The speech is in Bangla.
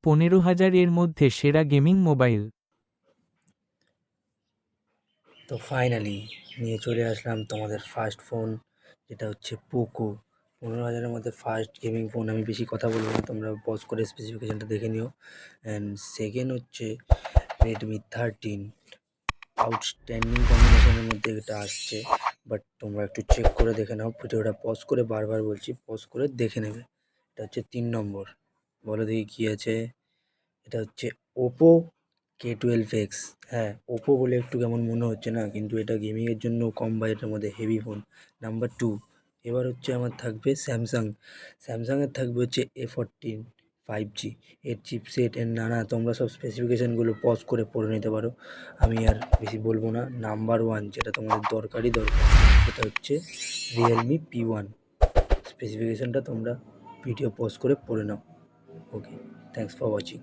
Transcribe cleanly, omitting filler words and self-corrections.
15,000 এর মধ্যে সেরা গেমিং মোবাইল। তো ফাইনালি নিয়ে চলে আসলাম তোমাদের ফার্স্ট ফোন, যেটা হচ্ছে পোকো। 15,000-এর মধ্যে ফার্স্ট গেমিং ফোন। আমি বেশি কথা বলবো না, তোমরা পজ করে স্পেসিফিকেশানটা দেখে নিও। অ্যান্ড সেকেন্ড হচ্ছে রেডমি 13। আউটস্ট্যান্ডিং কম্বিনেশনের মধ্যে এটা আসছে, বাট তোমরা একটু চেক করে দেখে নাও। ভিডিওটা পজ করে, বারবার বলছি পজ করে দেখে নেবে। এটা হচ্ছে 3 নম্বর। বলো দেখি কী আছে। এটা হচ্ছে ওপো K12X। হ্যাঁ, ওপো বলে একটু কেমন মনে হচ্ছে না, কিন্তু এটা গেমিংয়ের জন্য কম বাজেটের মধ্যে হেভি ফোন। নাম্বার 2। এবার হচ্ছে আমার থাকবে স্যামসাংয়ের থাকবে হচ্ছে A14 5G। এর চিপসেট, এর নানা তোমরা সব স্পেসিফিকেশানগুলো পজ করে পড়ে নিতে পারো, আমি আর বেশি বলবো না। নাম্বার 1 যেটা তোমাদের দরকার, সেটা হচ্ছে রিয়েলমি P1। স্পেসিফিকেশানটা তোমরা ভিডিও পজ করে পড়ে নাও। ওকে, থ্যাংকস ফর ওয়াচিং।